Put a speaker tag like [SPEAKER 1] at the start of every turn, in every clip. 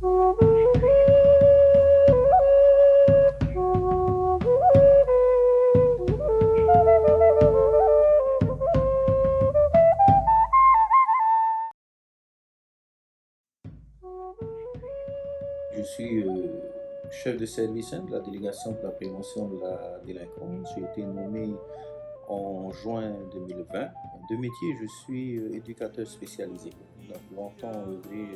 [SPEAKER 1] Je suis chef de service de la délégation pour la prévention de la délinquance. J'ai été nommé en juin 2020. De métier, je suis éducateur spécialisé. Donc, longtemps œuvré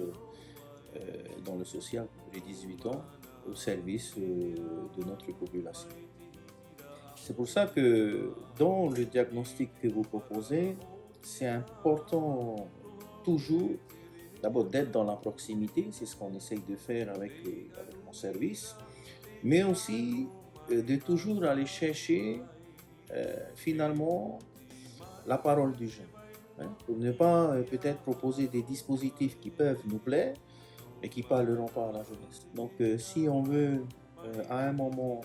[SPEAKER 1] dans le social, j'ai 18 ans, au service de notre population. C'est pour ça que dans le diagnostic que vous proposez, c'est important toujours d'abord d'être dans la proximité, c'est ce qu'on essaye de faire avec mon service, mais aussi de toujours aller chercher finalement la parole du jeune, hein, pour ne pas peut-être proposer des dispositifs qui peuvent nous plaire, mais qui ne parleront pas à la jeunesse. Donc si on veut à un moment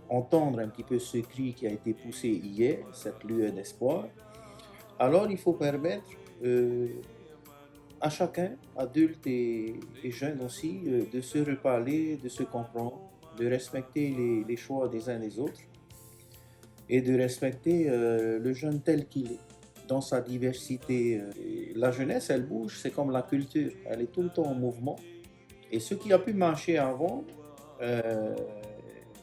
[SPEAKER 1] entendre un petit peu ce cri qui a été poussé hier, cette lueur d'espoir, alors il faut permettre à chacun, adultes et jeunes aussi, de se reparler, de se comprendre, de respecter les choix des uns des autres et de respecter le jeune tel qu'il est, dans sa diversité. La jeunesse, elle bouge, c'est comme la culture, elle est tout le temps en mouvement. Et ce qui a pu marcher avant, euh,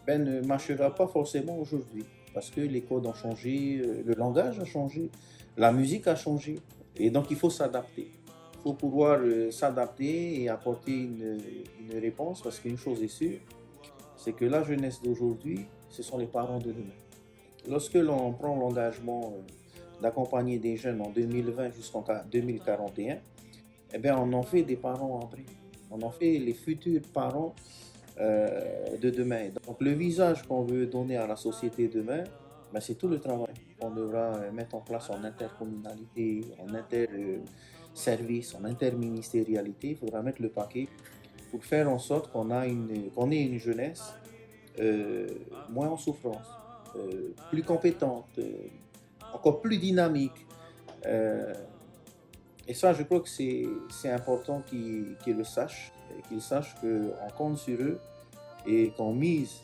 [SPEAKER 1] ne marchera pas forcément aujourd'hui, parce que les codes ont changé, le langage a changé, la musique a changé, et donc il faut s'adapter. Il faut pouvoir s'adapter et apporter une réponse, parce qu'une chose est sûre, c'est que la jeunesse d'aujourd'hui, ce sont les parents de demain. Lorsque l'on prend l'engagement d'accompagner des jeunes en 2020 jusqu'en 2041, eh bien, on en fait des parents après. On en fait les futurs parents de demain. Donc, le visage qu'on veut donner à la société demain, ben, c'est tout le travail qu'on devra mettre en place en intercommunalité, en inter-service, en interministérialité. Il faudra mettre le paquet pour faire en sorte qu'on ait une jeunesse euh, moins en souffrance, plus compétente, encore plus dynamique. Euh, et ça, je crois que c'est important qu'ils le sachent, qu'ils sachent qu'on compte sur eux et qu'on mise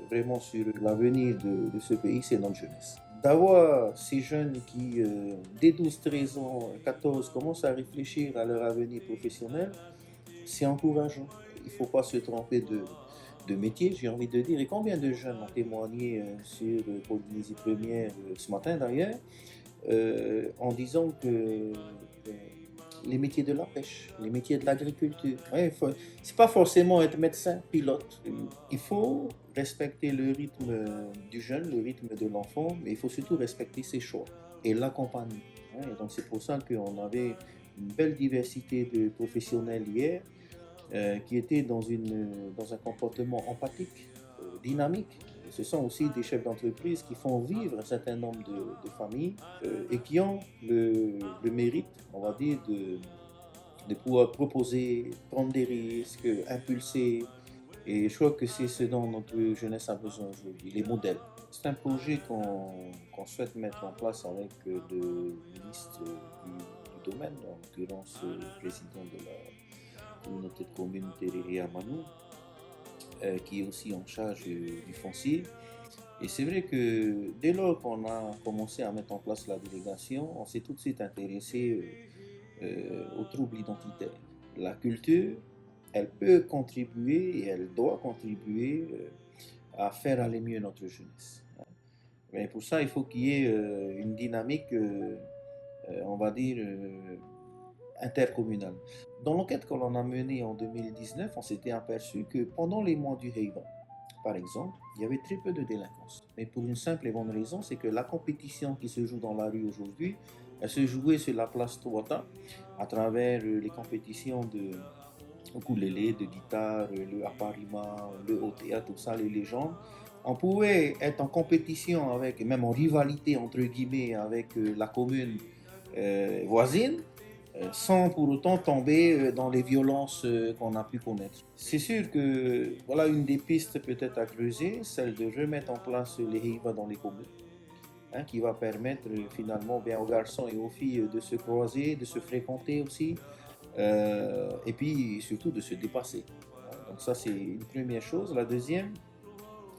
[SPEAKER 1] vraiment sur l'avenir de ce pays, c'est notre jeunesse. D'avoir ces jeunes qui, dès 12, 13 ans, 14, commencent à réfléchir à leur avenir professionnel, c'est encourageant. Il ne faut pas se tromper de métier, j'ai envie de dire. Et combien de jeunes ont témoigné sur Polynésie Première ce matin d'ailleurs, en disant que les métiers de la pêche, les métiers de l'agriculture, ouais, c'est pas forcément être médecin, pilote. Il faut respecter le rythme du jeune, le rythme de l'enfant, mais il faut surtout respecter ses choix et l'accompagner, hein. Et donc c'est pour ça qu'on avait une belle diversité de professionnels hier qui étaient dans un comportement empathique, dynamique. Ce sont aussi des chefs d'entreprise qui font vivre un certain nombre de familles et qui ont le mérite, on va dire, de pouvoir proposer, prendre des risques, impulser. Et je crois que c'est ce dont notre jeunesse a besoin aujourd'hui, les modèles. C'est un projet qu'on souhaite mettre en place avec le ministre du domaine, en l'occurrence le président de la communauté de communes Terere Amanou, qui est aussi en charge du foncier. Et c'est vrai que dès lors qu'on a commencé à mettre en place la délégation, on s'est tout de suite intéressé aux troubles identitaires. La culture, elle peut contribuer et elle doit contribuer à faire aller mieux notre jeunesse. Mais pour ça, il faut qu'il y ait une dynamique, on va dire, intercommunale. Dans l'enquête que l'on a menée en 2019, on s'était aperçu que pendant les mois du Heiva, par exemple, il y avait très peu de délinquance. Mais pour une simple et bonne raison, c'est que la compétition qui se joue dans la rue aujourd'hui, elle se jouait sur la place Tuata à travers les compétitions de ukulélé, de guitare, le aparima, le otea, tout ça, les légendes. On pouvait être en compétition avec, même en rivalité entre guillemets, avec la commune voisine, sans pour autant tomber dans les violences qu'on a pu connaître. C'est sûr que voilà une des pistes peut-être à creuser, celle de remettre en place les HIVA dans les communes, hein, qui va permettre finalement bien aux garçons et aux filles de se croiser, de se fréquenter aussi, et puis surtout de se dépasser. Donc ça, c'est une première chose. La deuxième,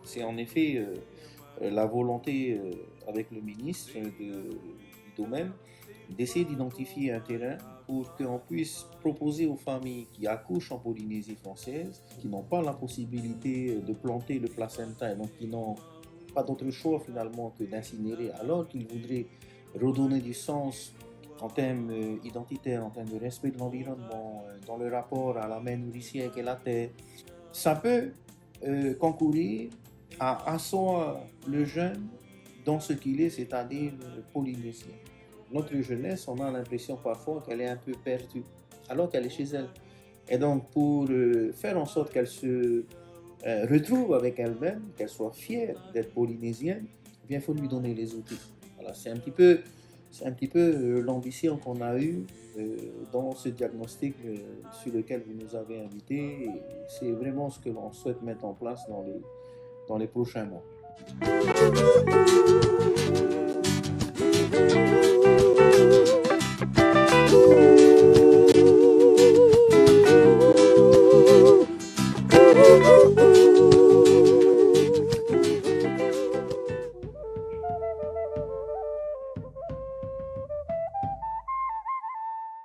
[SPEAKER 1] c'est en effet la volonté avec le ministre du domaine d'essayer d'identifier un terrain pour qu'on puisse proposer aux familles qui accouchent en Polynésie française, qui n'ont pas la possibilité de planter le placenta et donc qui n'ont pas d'autre choix finalement que d'incinérer, alors qu'ils voudraient redonner du sens en termes identitaires, en termes de respect de l'environnement, dans le rapport à la mère nourricière qu'est la terre, ça peut concourir à asseoir le jeune dans ce qu'il est, c'est-à-dire polynésien. Notre jeunesse, on a l'impression parfois qu'elle est un peu perdue, alors qu'elle est chez elle. Et donc, pour faire en sorte qu'elle se retrouve avec elle-même, qu'elle soit fière d'être polynésienne, eh bien, il faut lui donner les outils. Voilà, c'est un petit peu l'ambition qu'on a eue dans ce diagnostic sur lequel vous nous avez invités. Et c'est vraiment ce que l'on souhaite mettre en place dans les prochains mois.